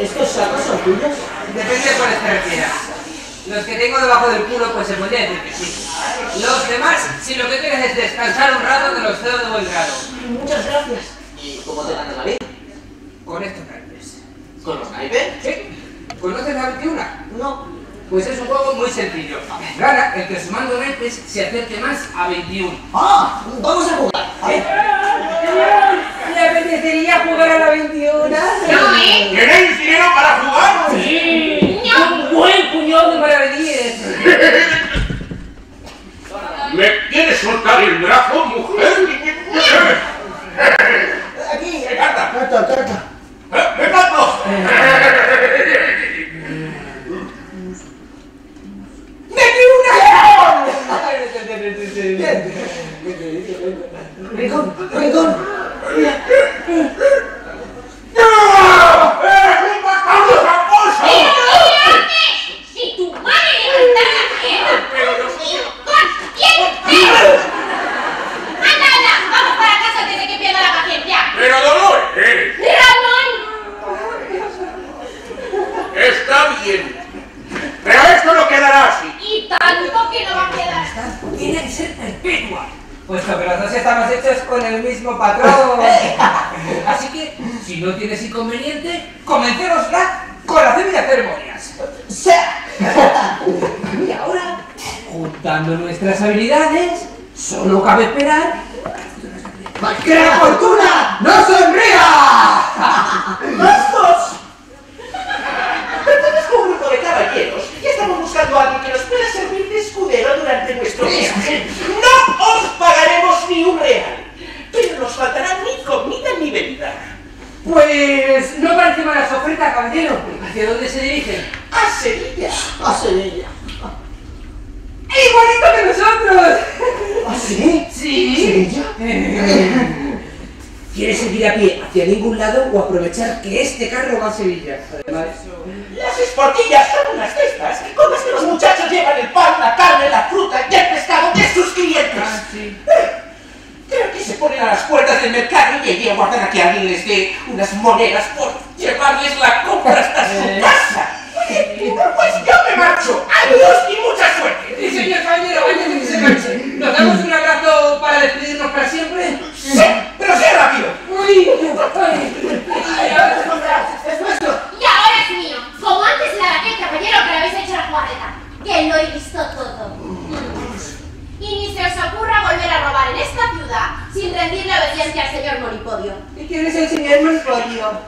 ¿Estos sacos son tuyos? Depende de cuáles te refieras. Los que tengo debajo del culo, pues se podría decir que sí. Los demás, si lo que quieres es descansar un rato, te los cedo de buen grado. Muchas gracias. ¿Y cómo te dan la vida? Con estos naipes. ¿Con los naipes? Sí. ¿Conoces la 21? No. Pues es un juego muy sencillo. Gana el que sumando naipes se acerque más a 21. ¡Ah! ¡Vamos a jugar! ¿Le apetecería jugar a la 21? No, ¿eh? ¿Tenéis dinero para jugar? Sí. No. Un buen puñado de maravillas. ¿Me quieres soltar el brazo, mujer? Aquí. ¡Carta! Carta. ¡Me mato! Rincón. ¡No! ¡Es un bastardo tramposo! ¡Mírate! ¡Si tu madre levantara la pierna! Pero no soy... ¡Inconsciente! ¡Anda! ¡Vamos para casa antes de que pierda la paciencia! ¡Pero Dolores! ¡Ramón! Está bien. Pero esto no quedará así. Y tanto que no va a quedar. Tiene que ser perpetua. Puesto que los dos estamos hechos con el mismo patrón. Así que, si no tienes inconveniente, comencémosla con la de ceremonias. Y ahora, juntando nuestras habilidades, solo cabe esperar ¡que la fortuna nos sonría! ¡Bastos! Pertenezco a un grupo de caballeros y estamos buscando a alguien que nos pueda servir de escudero durante nuestro viaje. No os pagaremos ni un real, pero nos faltará ni comida ni bebida. Pues no parece mala su oferta, caballero. ¿Hacia dónde se dirigen? A Sevilla. A Sevilla. ¡Igualito que nosotros! ¿Ah, sí? ¿Sí? ¿Sevilla? ¿Quieres seguir a pie hacia ningún lado o aprovechar que este carro va a Sevilla? Además, Las esportillas son unas cestas con las que los muchachos llevan el pan, la carne, la fruta y el pescado de sus clientes. sí. Creo que se ponen a las puertas del mercado y allí aguardan a que alguien les dé unas monedas por llevarles la compra hasta su casa. Pues yo me marcho. Adiós y mucha suerte. Sí, señor caballero, antes de que se marche, ¿nos damos un abrazo para despedirnos para siempre? Sí, pero sea rápido. ¡Uy! ¡Es nuestro! Y ahora es mío. Como antes era de aquel caballero que le habéis hecho la jugarreta. Que lo he visto todo. Y ni se os ocurra volver a robar en esta ciudad sin rendirle obediencia al señor Monipodio. ¿Y quién es el señor Monipodio?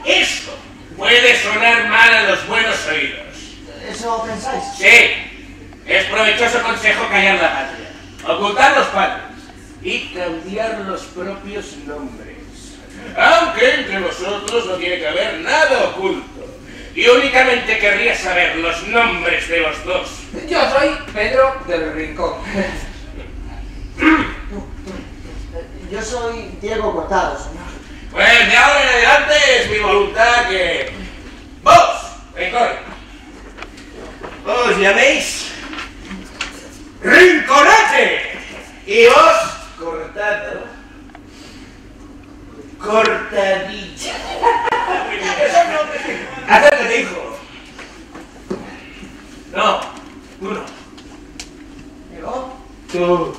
Esto puede sonar mal a los buenos oídos. ¿Eso pensáis? Sí, es provechoso consejo callar la patria, ocultar los padres y cambiar los propios nombres. Aunque entre vosotros no tiene que haber nada oculto. Y únicamente querría saber los nombres de los dos. Yo soy Pedro del Rincón. Yo soy Diego Cortado, señor. Pues de ahora en adelante es mi voluntad que... ¡Vos, Rincón! Os llaméis... ¡Rinconete! Y vos, Cortado... Cortadilla. Acércate, hijo. No, tú no. ¿Yo? Tú.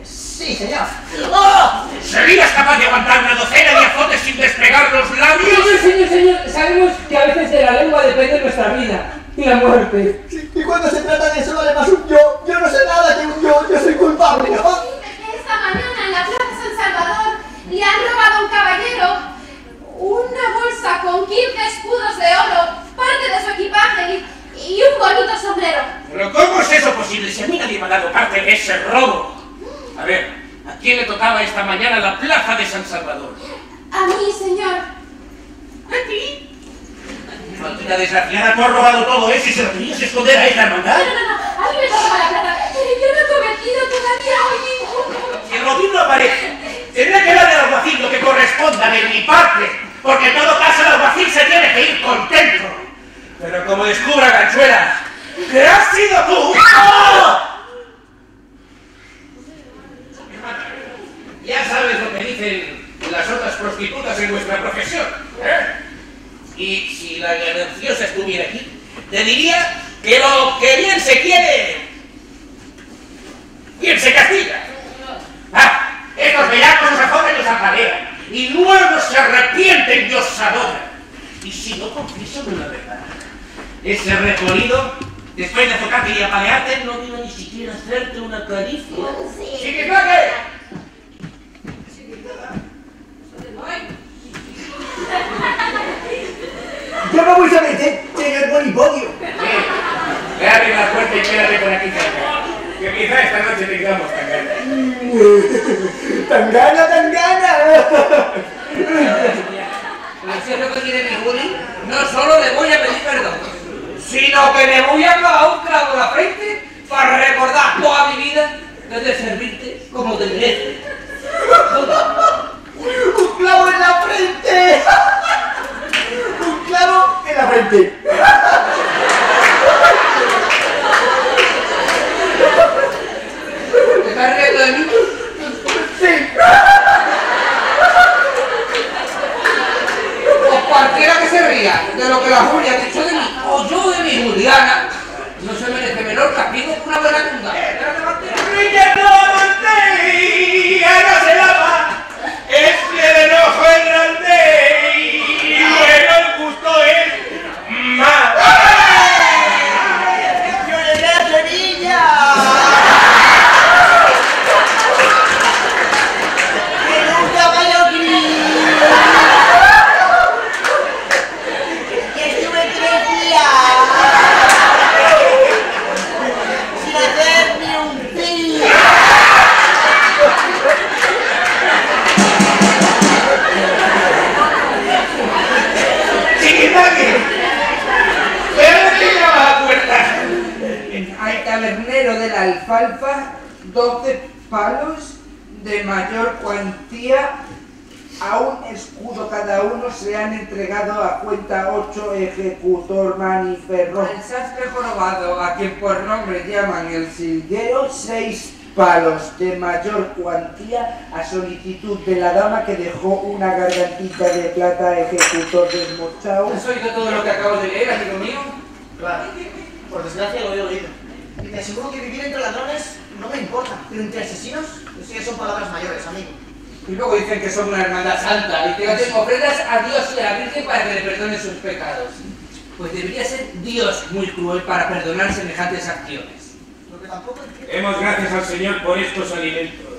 Sí, señor. ¡Oh! ¿Serías capaz de aguantar una docena de azotes sin despegar los labios? Señor, sabemos que a veces de la lengua depende nuestra vida y la muerte. Y cuando se trata de eso vale más un yo no sé nada que un yo soy culpable, ¿no? Esta mañana en la Plaza San Salvador le han robado a un caballero una bolsa con 15 escudos de oro, parte de su equipaje y un bonito sombrero. ¿Pero cómo es eso posible si a mí nadie me ha dado parte de ese robo? A ver, ¿a quién le tocaba esta mañana la Plaza de San Salvador? A mí, señor. ¿A ti? Maldita desgraciada, tú has robado todo eso y se lo tenías que esconder a esta hermandad. No, a mí me toca la plata. Yo no he cometido todavía hoy. Si el botín no aparece, tendrá que dar al alguacil lo que corresponda de mi parte, porque en todo caso el alguacil se tiene que ir contento. Pero como descubra, Ganchuela, que has sido tú... ¡Oh! Ya sabes lo que dicen las otras prostitutas en vuestra profesión. Y si la gananciosa estuviera aquí, te diría que lo que bien se quiere, bien se castiga. Estos bellacos os azotan y os apalean, y luego se arrepienten y os adoran. Y si no confiesan la verdad, ese recorrido, después de azotarte y apalearte, no vino ni siquiera hacerte una caricia. ¡Chiquiplaque! ¡Ya vamos a meter, señor Bonipodio! Sí, le abres la puerta y quédate por aquí cerca. Que quizá esta noche tengamos tangana. ¡Tangana! Si es lo que quiere mi bully, no solo le voy a pedir perdón, sino que le voy a clavar un clavo en la frente para recordar toda mi vida de servirte como te mereces. ¡Un clavo en la frente! ¡Un clavo en la frente! ¿Te estás riendo de mí? ¡Sí! O cualquiera que se ría de lo que la Julia ha dicho de mí, o yo de mi Juliana, no se merece menor castigo que una buena tunga. ¡No se lava! ¡Es que el ojo es grande! ¡Y bueno, el gusto es más! ¡Yo llegué a Sevilla! ¡Que nunca vaya gris! ¡Y estuve 3 días! ¡Sin hacer ni un pi! ¡Chiquipaque! ¿Pero quién llama a la puerta? Al tabernero de la alfalfa, 12 palos de mayor cuantía, a un escudo cada uno se han entregado a cuenta 8 ejecutor Maniferro. Al sastre jorobado, a quien por nombre llaman el silguero, 6 palos de mayor cuantía a solicitud de la dama que dejó una gargantita de plata ejecutor desmochado. ¿Has oído todo lo que acabo de leer, amigo mío? Claro, por desgracia lo he oído. Y te aseguro que vivir entre ladrones no me importa, pero entre asesinos, eso ya son palabras mayores, amigo. Y luego dicen que son una hermandad santa y que hacen ofrendas a Dios y a la Virgen para que le perdone sus pecados. Pues debería ser Dios muy cruel para perdonar semejantes acciones. Lo que tampoco entiendo. Demos gracias al Señor por estos alimentos.